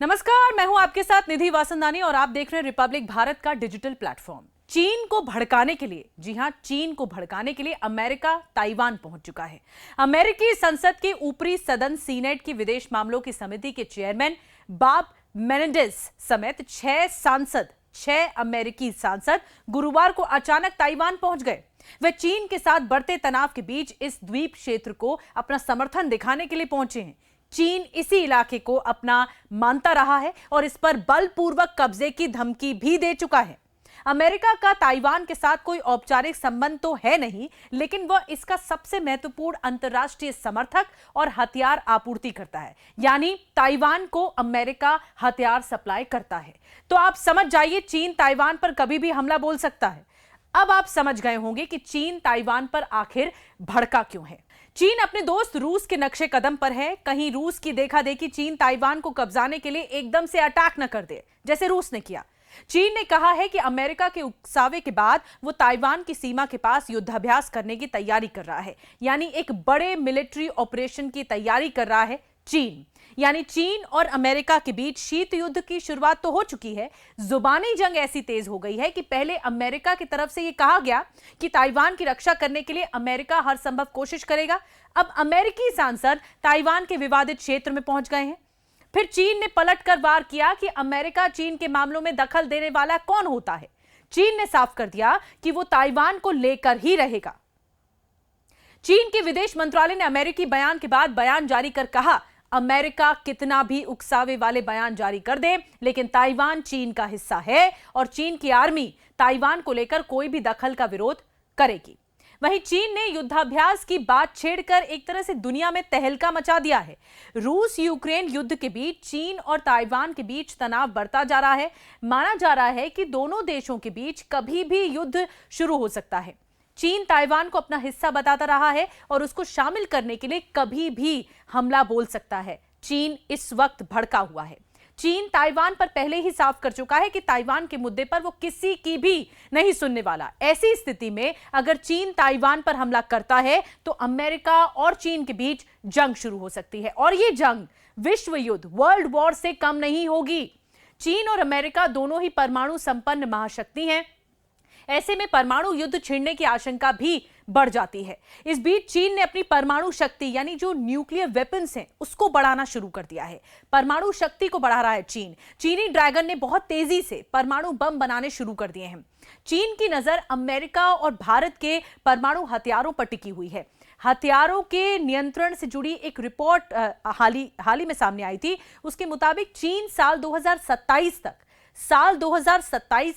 नमस्कार, मैं हूं आपके साथ निधि वासंदानी और आप देख रहे हैं रिपब्लिक भारत का डिजिटल प्लेटफॉर्म। चीन को भड़काने के लिए, जी हां, चीन को भड़काने के लिए अमेरिका ताइवान पहुंच चुका है। अमेरिकी संसद के ऊपरी सदन सीनेट की विदेश मामलों की समिति के चेयरमैन बॉब मेनेंडेज समेत 6 अमेरिकी सांसद गुरुवार को अचानक ताइवान पहुंच गए। वे चीन के साथ बढ़ते तनाव के बीच इस द्वीप क्षेत्र को अपना समर्थन दिखाने के लिए पहुंचे हैं। चीन इसी इलाके को अपना मानता रहा है और इस पर बलपूर्वक कब्जे की धमकी भी दे चुका है। अमेरिका का ताइवान के साथ कोई औपचारिक संबंध तो है नहीं, लेकिन वह इसका सबसे महत्वपूर्ण अंतर्राष्ट्रीय समर्थक और हथियार आपूर्ति करता है। यानी ताइवान को अमेरिका हथियार सप्लाई करता है। तो आप समझ जाइए, चीन ताइवान पर कभी भी हमला बोल सकता है। अब आप समझ गए होंगे कि चीन ताइवान पर आखिर भड़का क्यों है। चीन अपने दोस्त रूस के नक्शे कदम पर है। कहीं रूस की देखा देखी चीन ताइवान को कब्जाने के लिए एकदम से अटैक न कर दे, जैसे रूस ने किया। चीन ने कहा है कि अमेरिका के उकसावे के बाद वो ताइवान की सीमा के पास युद्धाभ्यास करने की तैयारी कर रहा है। यानी एक बड़े मिलिट्री ऑपरेशन की तैयारी कर रहा है चीन। यानी चीन और अमेरिका के बीच शीत युद्ध की शुरुआत तो हो चुकी है। जुबानी जंग ऐसी तेज हो गई है कि पहले अमेरिका की तरफ से यह कहा गया कि ताइवान की रक्षा करने के लिए अमेरिका हर संभव कोशिश करेगा। अब अमेरिकी सांसद ताइवान के विवादित क्षेत्र में पहुंच गए हैं। फिर चीन ने पलटकर वार किया कि अमेरिका चीन के मामलों में दखल देने वाला कौन होता है। चीन ने साफ कर दिया कि वो ताइवान को लेकर ही रहेगा। चीन के विदेश मंत्रालय ने अमेरिकी बयान के बाद बयान जारी कर कहा, अमेरिका कितना भी उकसावे वाले बयान जारी कर दे, लेकिन ताइवान चीन का हिस्सा है और चीन की आर्मी ताइवान को लेकर कोई भी दखल का विरोध करेगी। वहीं चीन ने युद्धाभ्यास की बात छेड़कर एक तरह से दुनिया में तहलका मचा दिया है। रूस यूक्रेन युद्ध के बीच चीन और ताइवान के बीच तनाव बढ़ता जा रहा है। माना जा रहा है कि दोनों देशों के बीच कभी भी युद्ध शुरू हो सकता है। चीन ताइवान को अपना हिस्सा बताता रहा है और उसको शामिल करने के लिए कभी भी हमला बोल सकता है। चीन इस वक्त भड़का हुआ है। चीन ताइवान पर पहले ही साफ कर चुका है कि ताइवान के मुद्दे पर वो किसी की भी नहीं सुनने वाला। ऐसी स्थिति में अगर चीन ताइवान पर हमला करता है तो अमेरिका और चीन के बीच जंग शुरू हो सकती है और ये जंग विश्व युद्ध, वर्ल्ड वॉर से कम नहीं होगी। चीन और अमेरिका दोनों ही परमाणु संपन्न महाशक्ति हैं। ऐसे में परमाणु युद्ध छिड़ने की आशंका भी बढ़ जाती है। इस बीच चीन ने अपनी परमाणु शक्ति यानी जो न्यूक्लियर वेपन्स हैं उसको बढ़ाना शुरू कर दिया है। परमाणु शक्ति को बढ़ा रहा है चीन। चीनी ड्रैगन ने बहुत तेजी से परमाणु बम बनाने शुरू कर दिए हैं। चीन की नजर अमेरिका और भारत के परमाणु हथियारों पर टिकी हुई है। हथियारों के नियंत्रण से जुड़ी एक रिपोर्ट हाल ही में सामने आई थी। उसके मुताबिक चीन साल 2027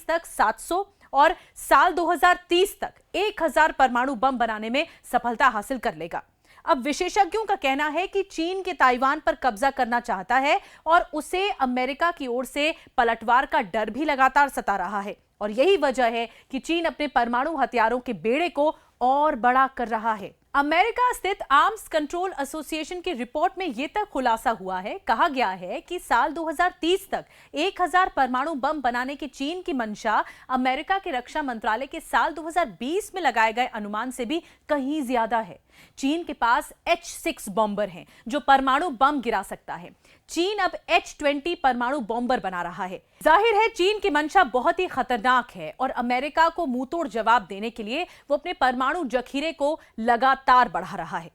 तक 700 और साल 2030 तक 1000 परमाणु बम बनाने में सफलता हासिल कर लेगा। अब विशेषज्ञों का कहना है कि चीन के ताइवान पर कब्जा करना चाहता है और उसे अमेरिका की ओर से पलटवार का डर भी लगातार सता रहा है और यही वजह है कि चीन अपने परमाणु हथियारों के बेड़े को और बड़ा कर रहा है। अमेरिका स्थित आर्म्स कंट्रोल एसोसिएशन की रिपोर्ट में यह तक खुलासा हुआ है, कहा गया है कि साल 2030 तक 1000 परमाणु बम बनाने की चीन की मंशा अमेरिका के रक्षा मंत्रालय के साल 2020 में लगाए गए अनुमान से भी कहीं ज्यादा है। चीन के पास H-6 बॉम्बर हैं जो परमाणु बम गिरा सकता है। चीन अब H-20 परमाणु बॉम्बर बना रहा है। जाहिर है चीन की मंशा बहुत ही खतरनाक है और अमेरिका को मुंहतोड़ जवाब देने के लिए वो अपने परमाणु जखीरे को लगातार बढ़ा रहा है।